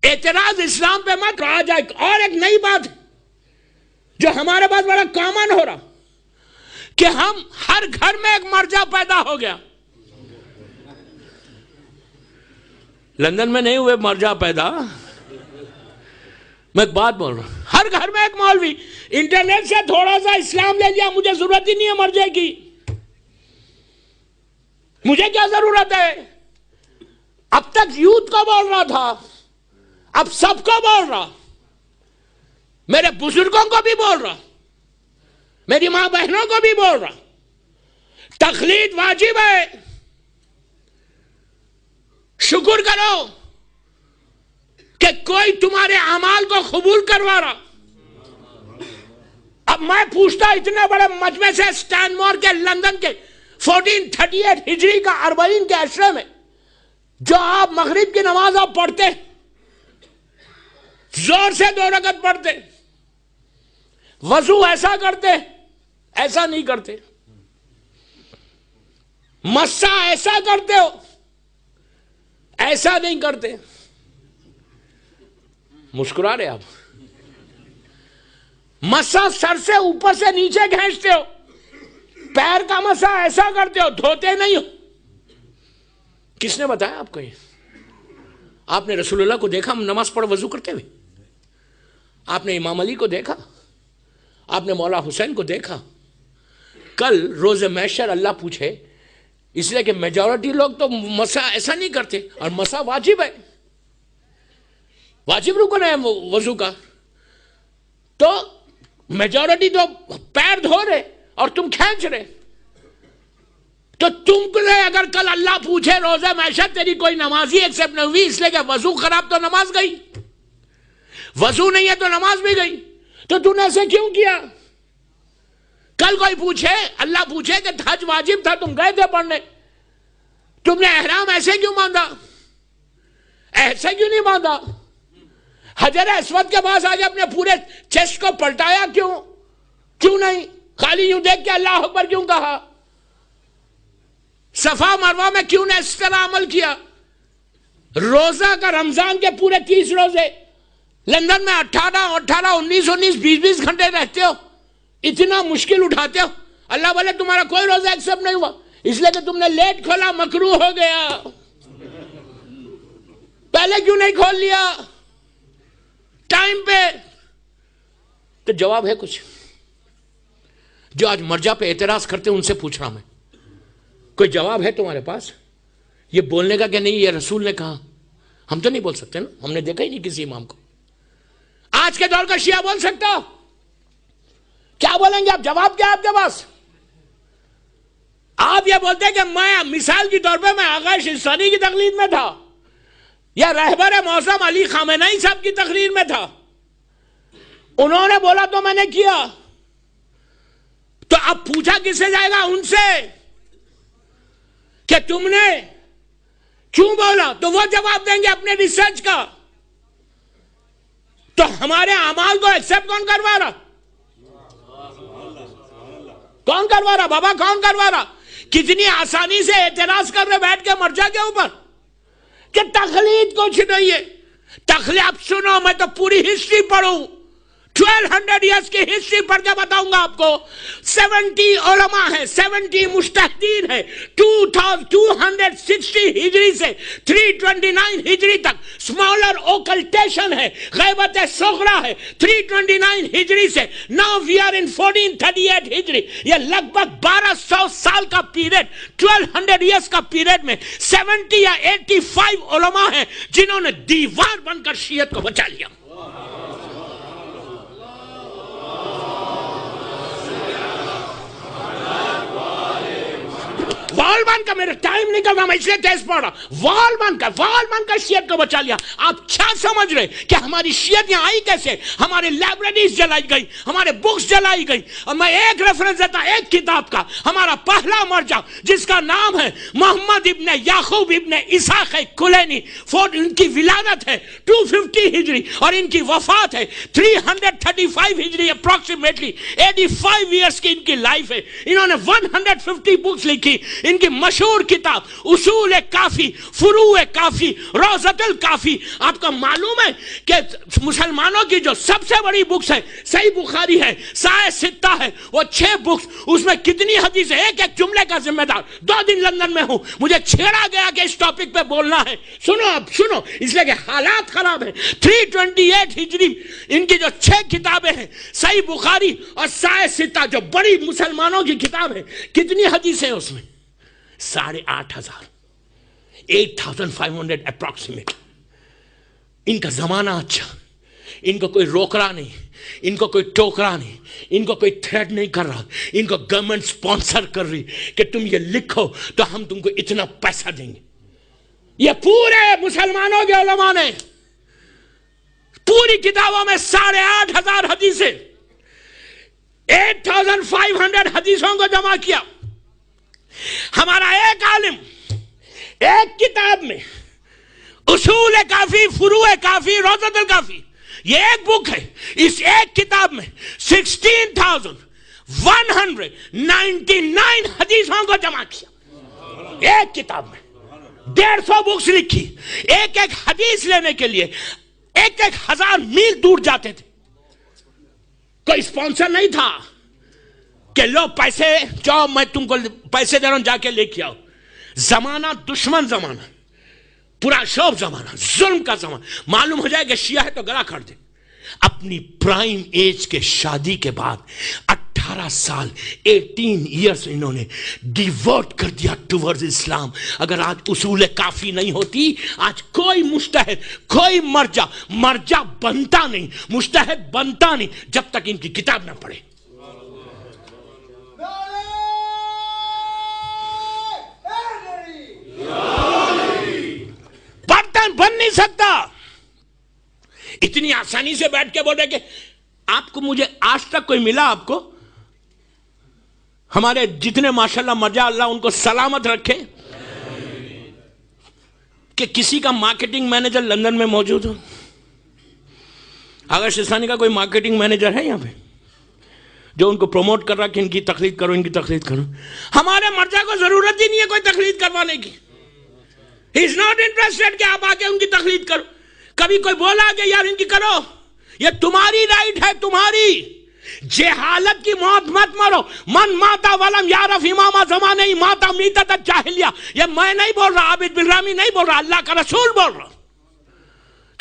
اعتراض اسلام پہ مت آ جائے. اور ایک نئی بات جو ہمارے پاس بڑا کامن ہو رہا کہ ہم ہر گھر میں ایک مرجع پیدا ہو گیا. لندن میں نہیں ہوئے مرجع پیدا, میں ایک بات بول رہا ہوں, ہر گھر میں ایک مولوی انٹرنیٹ سے تھوڑا سا اسلام لے لیا, مجھے ضرورت ہی نہیں ہے مرجع کی, مجھے کیا ضرورت ہے. اب تک یوتھ کو بول رہا تھا, اب سب کو بول رہا, میرے بزرگوں کو بھی بول رہا, میری ماں بہنوں کو بھی بول رہا, تقلید واجب ہے. شکر کرو کہ کوئی تمہارے اعمال کو قبول کروا رہا. اب میں پوچھتا اتنے بڑے مجمع سے اسٹینمور کے لندن کے 1438 ہجری کا 40 کے عشرے میں جو آپ مغرب کی نماز آپ پڑھتے, زور سے 2 رکعت پڑھتے, وضو ایسا کرتے, ایسا نہیں کرتے, مسح ایسا کرتے ہو, ایسا نہیں کرتے. مسکرا رہے آپ. مسح سر سے اوپر سے نیچے کھینچتے ہو, پیر کا مسح ایسا کرتے ہو, دھوتے نہیں ہو. کس نے بتایا آپ کو یہ؟ آپ نے رسول اللہ کو دیکھا نماز پڑھ وضو کرتے ہوئے؟ آپ نے امام علی کو دیکھا؟ آپ نے مولا حسین کو دیکھا؟ کل روز محشر اللہ پوچھے, اس لیے کہ میجورٹی لوگ تو مسح ایسا نہیں کرتے, اور مسح واجب ہے, واجب رکن ہے وضو کا. تو میجورٹی تو پیر دھو رہے اور تم کھینچ رہے, تو تم کو اگر کل اللہ پوچھے روزہ محشر تیری کوئی نمازی ایکسپٹ نہیں ہوئی اس لیے کہ وضو خراب, تو نماز گئی. وضو نہیں ہے تو نماز بھی گئی. تو تم نے ایسے کیوں کیا؟ کل کوئی پوچھے, اللہ پوچھے کہ حج واجب تھا, تم گئے تھے پڑھنے, تم نے احرام ایسے کیوں باندھا, ایسے کیوں نہیں باندھا؟ حجر اسود کے پاس آگے اپنے پورے چیسٹ کو پلٹایا کیوں نہیں؟ خالی یوں دیکھ کے اللہ اکبر کیوں کہا؟ صفا مروہ میں کیوں نے اس طرح عمل کیا؟ روزہ کا رمضان کے پورے 30 روزے لندن میں 18 19 20 گھنٹے رہتے ہو, اتنا مشکل اٹھاتے ہو, اللہ بولے تمہارا کوئی روزہ ایکسپٹ نہیں ہوا اس لیے کہ تم نے لیٹ کھولا, مکروہ ہو گیا. پہلے کیوں نہیں کھول لیا ٹائم پہ؟ تو جواب ہے کچھ جو آج مرجع پہ اعتراض کرتے ہیں, ان سے پوچھ رہا میں, کوئی جواب ہے تمہارے پاس یہ بولنے کا کہ نہیں یہ رسول نے کہا؟ ہم تو نہیں بول سکتے نا, ہم نے دیکھا ہی نہیں کسی امام کو. آج کے دور کا شیعہ بول سکتا؟ کیا بولیں گے آپ؟ جواب کیا آپ کے پاس؟ آپ یہ بولتے ہیں کہ میں مثال کے طور پہ میں آغا شیستانی کی تقلید میں تھا, یا رہبر معظم علی خامنہئی صاحب کی تقریر میں تھا, انہوں نے بولا تو میں نے کیا. تو اب پوچھا کس سے جائے گا؟ ان سے کہ تم نے کیوں بولا, تو وہ جواب دیں گے اپنے ریسرچ کا. تو ہمارے اعمال کو ایکسپٹ کون کروا رہا؟ کون کروا رہا بابا, کون کروا رہا؟ کتنی آسانی سے اعتراض کر رہے بیٹھ کے مرجع کے اوپر کہ تقلید کچھ نہیں ہے. تقلید اب سنو, میں تو پوری ہسٹری پڑھوں, 1200 ایئرس کی ہسٹری پڑھ کے بتاؤں گا آپ کو. 70 علماء ہیں, 70 مجتہدین ہیں, 2260 ہجری سے 329 ہجری تک سمالر اوکلٹیشن ہے, غیبت صغرا ہے 329 ہجری سے. ناؤ وی آر ان 1438 ہجری. یہ لگ بھگ 1200 سال کا پیریڈ, 1200 ایئرس کا پیریڈ میں 70 یا 85 علماء ہیں جنہوں نے دیوار بن کر شیعت کو بچا لیا. وال بن کا, میرا ٹائم نہیں کرنا, میں اس لیے تیز پڑھ رہا, وال بن کر شیعت کو بچا لیا. آپ کیا سمجھ رہے کہ ہماری شیعت یہاں آئی کیسے؟ ہماری لائبریریز جلائی گئی, ہمارے بکس جلائی گئی. اور میں ایک ریفرنس دیتا ایک کتاب کا, ہمارا پہلا مرجع جس کا نام ہے محمد ابن یعقوب ابن اسحاق کلینی, ان کی ولادت ہے 250 ہجری اور ان کی وفات ہے 335 ہجری, اپروکسیمیٹلی 85 ایئرس کی ان کی لائف ہے. انہوں نے 150 بکس لکھی. ان کی مشہور کتاب اصول کافی، فروع کافی، روضۃ الکافی. آپ کو معلوم ہے کہ مسلمانوں کی جو سب سے بڑی بکس ہے صحیح بخاری ہے، سائے ستہ ہے، وہ 6 بکس، اس میں کتنی حدیث ہے؟ ایک ایک جملے کا ذمہ دار. 2 دن لندن میں ہوں، مجھے چھیڑا گیا کہ اس ٹاپک پہ بولنا ہے. سنو اب سنو، اس لیے کہ حالات خراب ہیں. 328 ہجری ان کی جو 6 کتابیں ہیں، صحیح بخاری اور سائے ستہ جو بڑی مسلمانوں کی کتاب ہے، کتنی حدیث ہیں اس میں؟ 8,500، 8,500 اپروکسیمیٹ. ان کا زمانہ اچھا، ان کو کوئی روک رہا نہیں، ان کو کوئی ٹوک رہا نہیں، ان کو کوئی تھریٹ نہیں کر رہا، ان کو گورنمنٹ سپانسر کر رہی کہ تم یہ لکھو تو ہم تم کو اتنا پیسہ دیں گے. یہ پورے مسلمانوں کے علماء نے پوری کتابوں میں 8,500 حدیثیں، 8,500 حدیثوں کو جمع کیا. ہمارا ایک عالم ایک کتاب میں اصول کافی، فروع کافی، روضۃ الکافی، یہ ایک بک ہے، اس ایک کتاب میں 16,199 حدیثوں کو جمع کیا. ایک کتاب میں 150 بکس لکھی. ایک ایک حدیث لینے کے لیے 1,000 میل دور جاتے تھے. کوئی اسپانسر نہیں تھا کہ لو پیسے جاؤ، میں تم کو پیسے دے رہا ہوں، جا کے لے کے آؤ. زمانہ دشمن زمانہ، پورا شوب زمانہ، ظلم کا زمانہ. معلوم ہو جائے کہ شیعہ ہے تو گلا کاٹ دے. اپنی پرائم ایج کے شادی کے بعد 18 سال 18 ایئرس انہوں نے ڈیورٹ کر دیا ٹورڈز اسلام. اگر آج اصول کافی نہیں ہوتی، آج کوئی مجتہد، کوئی مرجع بنتا نہیں، مجتہد بنتا نہیں جب تک ان کی کتاب نہ پڑھے. برتن بن نہیں سکتا. اتنی آسانی سے بیٹھ کے بول رہے کہ آپ کو، مجھے آج تک کوئی ملا آپ کو؟ ہمارے جتنے ماشاءاللہ مرجع، اللہ ان کو سلامت رکھے، کہ کسی کا مارکیٹنگ مینیجر لندن میں موجود ہو؟ آغا شستانی کا کوئی مارکیٹنگ مینیجر ہے یہاں پہ جو ان کو پروموٹ کر رہا کہ ان کی تقلید کرو، ان کی تقلید کرو؟ ہمارے مرجع کو ضرورت ہی نہیں ہے کوئی تقلید کروانے کی. He is not interested کہ آپ آ کے ان کی تقلید کرو. کبھی کوئی بولا کہ یار ان کی کرو؟ یہ تمہاری رائٹ ہے، تمہاری. جہالت کی موت مت مرو. من ماتا ولم یعرف امام زمانے ماتا میتۃ الجاہلیہ. یہ میں نہیں بول رہا، عابد بن رامی نہیں بول رہا، اللہ کا رسول بول رہا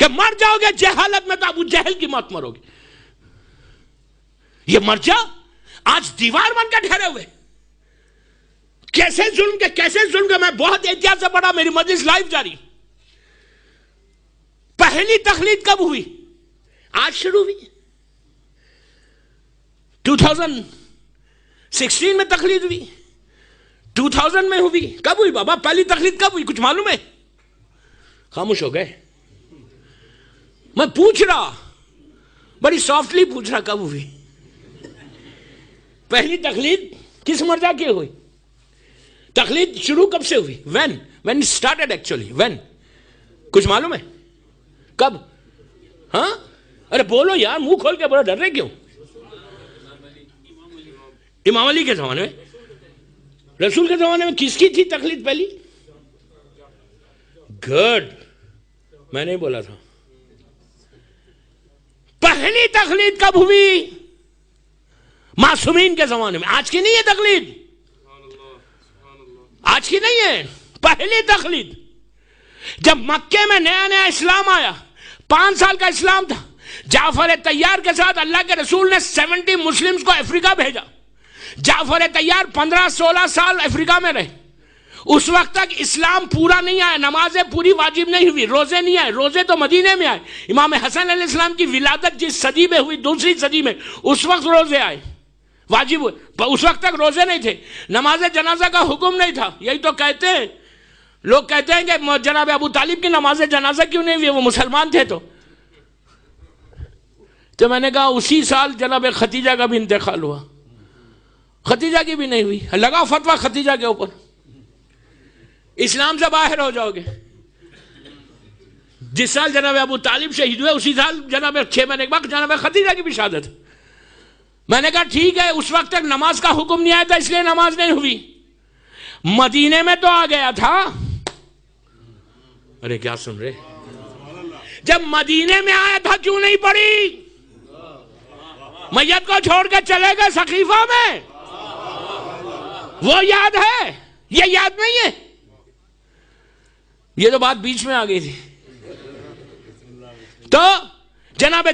کہ مر جاؤ گے جہالت میں تو ابو جہل کی موت مرو گے. یہ مرجع آج دیوار بن کے ٹھہرے ہوئے. کیسے ظلم کے، کیسے ظلم کے. میں بہت احتیاط سے پڑھا، میری مجلس لائیو جاری. پہلی تقلید کب ہوئی؟ آج شروع ہوئی. 2016 میں تقلید ہوئی، 2000 میں ہوئی. کب ہوئی بابا پہلی تقلید؟ کب ہوئی؟ کچھ معلوم ہے؟ خاموش ہو گئے. میں پوچھ رہا، بڑی سافٹلی پوچھ رہا، کب ہوئی پہلی تقلید؟ کس مرجع کی ہوئی؟ تقلید شروع کب سے ہوئی؟ when it started actually when؟ کچھ معلوم ہے کب؟ ہاں ارے بولو یار، منہ کھول کے بولو، ڈر رہے کیوں؟ امام علی کے زمانے میں، رسول کے زمانے میں کس کی تھی تقلید پہلی؟ گڈ، میں نہیں بولا تھا. پہلی تقلید کب ہوئی؟ معصومین کے زمانے میں. آج کی نہیں ہے تقلید، آج کی نہیں ہے. پہلی تقلید جب مکے میں نیا نیا اسلام آیا، 5 سال کا اسلام تھا. جعفر طیار کے ساتھ اللہ کے رسول نے 70 مسلمز کو افریقہ بھیجا. جعفر طیار 15-16 سال افریقہ میں رہے. اس وقت تک اسلام پورا نہیں آیا، نمازیں پوری واجب نہیں ہوئی، روزے نہیں آئے. روزے تو مدینے میں آئے. امام حسن علیہ السلام کی ولادت جس صدی میں ہوئی، 2ری صدی میں، اس وقت روزے آئے، واجب ہوئے. اس وقت تک روزے نہیں تھے. نماز جنازہ کا حکم نہیں تھا. یہی تو کہتے ہیں لوگ، کہتے ہیں کہ جناب ابو طالب کی نماز جنازہ کیوں نہیں ہوئی؟ وہ مسلمان تھے. تو میں نے کہا اسی سال جناب ختیجہ کا بھی انتقال ہوا. ختیجہ کی بھی نہیں ہوئی. لگا فتویٰ ختیجہ کے اوپر، اسلام سے باہر ہو جاؤ گے. جس سال جناب ابو طالب شہید ہوئے، اسی سال جناب 6 مہینے کے بعد جناب ختیجہ کی بھی شہادت. میں نے کہا ٹھیک ہے، اس وقت تک نماز کا حکم نہیں آیا تھا، اس لیے نماز نہیں ہوئی. مدینے میں تو آ گیا تھا. ارے کیا سن رہے؟ جب مدینے میں آیا تھا کیوں نہیں پڑھی؟ میت کو چھوڑ کے چلے گئے سقیفہ میں. وہ یاد ہے، یہ یاد نہیں ہے. یہ تو بات بیچ میں آ گئی تھی. تو جناب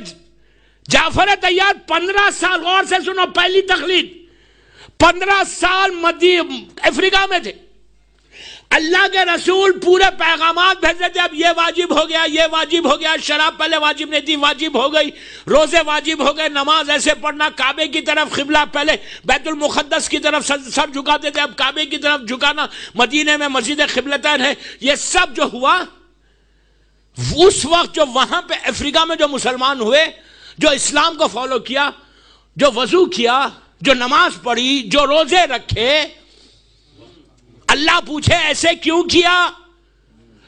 جعفر طیار 15 سال، غور سے سنو، پہلی تقلید 15 سال افریقہ میں تھے. اللہ کے رسول پورے پیغامات بھیجتے تھے. اب یہ واجب ہو گیا، یہ واجب ہو گیا، شراب پہلے واجب نہیں تھی، واجب ہو گئی، روزے واجب ہو گئے، نماز ایسے پڑھنا، کعبے کی طرف قبلہ، پہلے بیت المقدس کی طرف سر جھکاتے تھے، اب کعبے کی طرف جھکانا، مدینے میں مسجد قبلتین ہے. یہ سب جو ہوا اس وقت، جو وہاں پہ افریقہ میں جو مسلمان ہوئے، جو اسلام کو فالو کیا، جو وضو کیا، جو نماز پڑھی، جو روزے رکھے، اللہ پوچھے ایسے کیوں کیا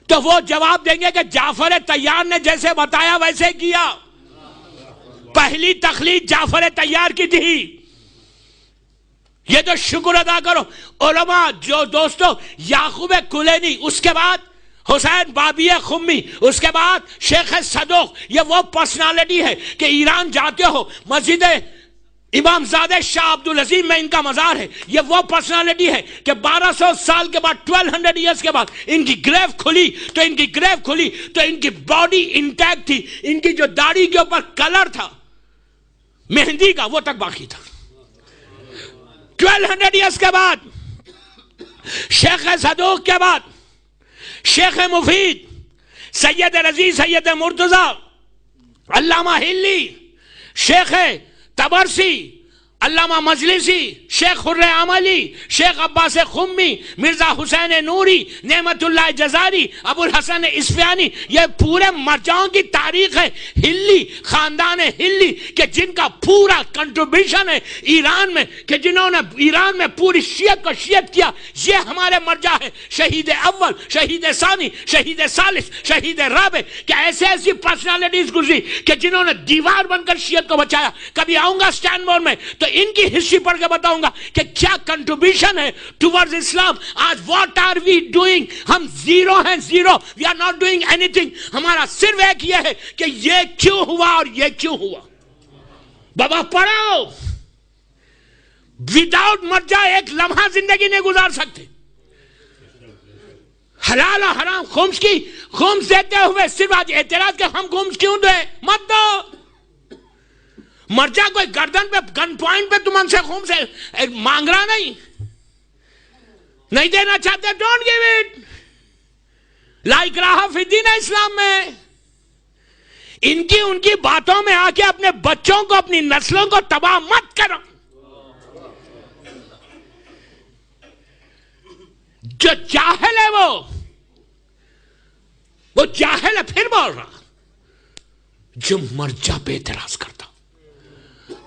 تو وہ جواب دیں گے کہ جعفر طیار نے جیسے بتایا ویسے کیا. پہلی تقلید جعفر طیار کی تھی. یہ تو شکر ادا کرو. علماء جو دوستو، یعقوب کلینی، اس کے بعد حسین بابی خمی، اس کے بعد شیخ صدوق، یہ وہ پرسنالٹی ہے کہ ایران جاتے ہو، مسجد امام زادہ شاہ عبدالعظیم میں ان کا مزار ہے. یہ وہ پرسنالٹی ہے کہ 1200 سال کے بعد، 1200 ایئرز کے بعد ان کی گریو کھلی تو ان کی باڈی انٹیکٹ تھی. ان کی جو داڑھی کے اوپر کلر تھا مہندی کا، وہ تک باقی تھا. 1200 ایئرز کے بعد شیخ صدوق کے بعد شیخ مفید، سید رضی، سید مرتضی، علامہ ہلی، شیخ تبرسی، علامہ مجلسی، شیخ خرِ عملی، شیخ عباس خمی، مرزا حسین نوری، نعمت اللہ جزاری، ابو الحسن اصفہانی. یہ پورے مرجعوں کی تاریخ ہے. ہلی، خاندان ہلی، کہ جن کا پورا کنٹریبیوشن ہے ایران میں، کہ جنہوں نے ایران میں پوری شیعت کو شیعت کیا. یہ ہمارے مرجع ہے. شہید اول، شہید ثانی، شہید ثالث، شہید رابع، کہ ایسی پرسنالٹیز گزری کہ جنہوں نے دیوار بن کر شیعت کو بچایا. کبھی آؤں گا سٹینڈ بورڈ میں تو ان کی ہسٹری پڑھ کے بتاؤں گا کہ کیا کنٹریبیوشن ہے ٹورڈز اسلام. آج واٹ آر وی ڈوئنگ؟ ہم زیرو ہیں، zero. We are not doing anything. ہمارا صرف ایک یہ ہے کہ یہ کیوں ہوا اور یہ کیوں ہوا. بابا پڑھو. وداؤٹ مرجع ایک لمحہ زندگی نہیں گزار سکتے. حلال و حرام، خمس دیتے ہوئے صرف آج اعتراض کہ ہم خمس کیوں دیں. مت دو. مرجع کوئی گردن پہ، گن پوائنٹ پہ تم ہم سے خون سے مانگ رہا نہیں دینا چاہتے، ڈونٹ گیو اٹ. لا اکراہ فی الدین ہے اسلام میں. ان کی باتوں میں آ کے اپنے بچوں کو، اپنی نسلوں کو تباہ مت کرو. جو جاہل ہے وہ جاہل ہے. پھر بول رہا جو مرجع پہ اعتراض کرتا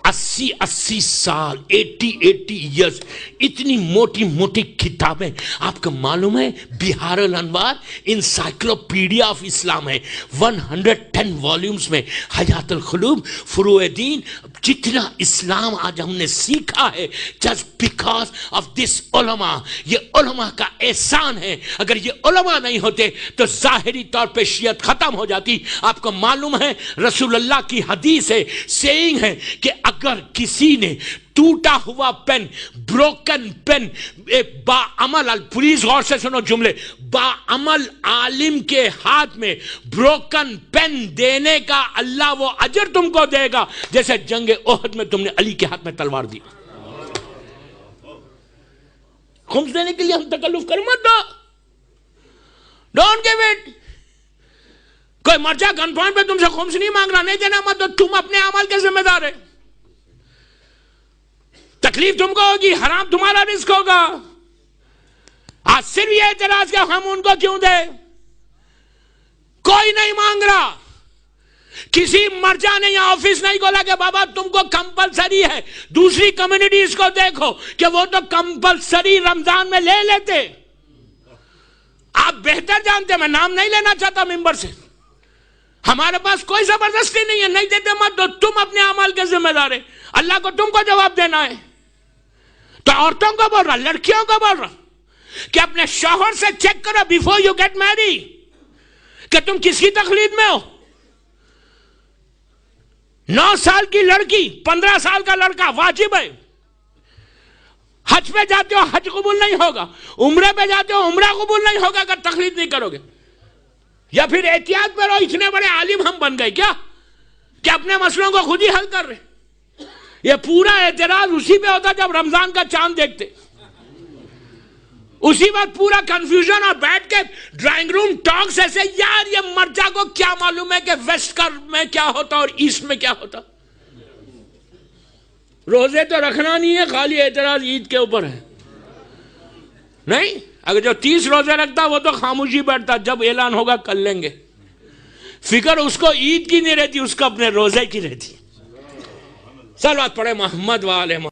80 سال، 80 ایئرز، اتنی موٹی کتابیں. آپ کو معلوم ہے بہار الانوار انسائکلوپیڈیا آف اسلام ہے، 110 والیومز میں. حیات القلوب، فروع دین. جتنا اسلام آج ہم نے سیکھا ہے جسٹ بیکاز آف دس علماء. یہ علماء کا احسان ہے. اگر یہ علماء نہیں ہوتے تو ظاہری طور پہ شیعت ختم ہو جاتی. آپ کو معلوم ہے رسول اللہ کی حدیث ہے، سیئنگ ہے کہ اگر کسی نے ٹوٹا ہوا پین، بروکن پین، ایک باعمل، پولیس غور سے سنو جملے، باعمل عالم کے ہاتھ میں بروکن پین دینے کا اللہ وہ اجر تم کو دے گا جیسے جنگ احد میں تم نے علی کے ہاتھ میں تلوار دی. خمس دینے کے لیے ہم تکلف کریں مت دو. Don't give it. کوئی مرجع گن پوائنٹ پہ تم سے خمس نہیں مانگ رہا، نہیں دینا مت دو. تم اپنے اعمال کے ذمہ دار ہے. تکلیف تم کو ہوگی، حرام تمہارا رزق ہوگا. آج صرف یہ اعتراض کہ ہم ان کو کیوں دیں. کوئی نہیں مانگ رہا. کسی مرجع نے یا آفس نہیں کھولا کہ بابا تم کو کمپلسری ہے. دوسری کمیونٹیز کو دیکھو کہ وہ تو کمپلسری رمضان میں لے لیتے. آپ بہتر جانتے، میں نام نہیں لینا چاہتا ممبر سے. ہمارے پاس کوئی زبردستی نہیں ہے، نہیں دیتے مت دو. تم اپنے اعمال کے ذمہ دار ہے. اللہ کو تم کو جواب دینا ہے. تو عورتوں کو بول رہا، لڑکیوں کو بول رہا، کہ اپنے شوہر سے چیک کرو بیفور یو گیٹ میری کہ تم کس کی تقلید میں ہو. 9 سال کی لڑکی 15 سال کا لڑکا واجب ہے. حج پہ جاتے ہو حج قبول نہیں ہوگا, عمرے پہ جاتے ہو عمرہ قبول نہیں ہوگا اگر تقلید نہیں کرو گے. یا پھر احتیاط پہ رہو, اتنے بڑے عالم ہم بن گئے کیا کہ اپنے مسئلوں کو خود ہی حل کر رہے. یہ پورا اعتراض اسی پہ ہوتا جب رمضان کا چاند دیکھتے, اسی وقت پورا کنفیوژن, اور بیٹھ کے ڈرائنگ روم ٹاکس ایسے, یار یہ مرجع کو کیا معلوم ہے کہ ویسٹ میں کیا ہوتا اور ایسٹ میں کیا ہوتا. روزے تو رکھنا نہیں ہے, خالی اعتراض عید کے اوپر ہے. نہیں, اگر جو 30 روزے رکھتا وہ تو خاموشی بیٹھتا, جب اعلان ہوگا کر لیں گے. فکر اس کو عید کی نہیں رہتی, اس کو اپنے روزے کی رہتی. صلوات پڑھے محمد وآلہ محمد.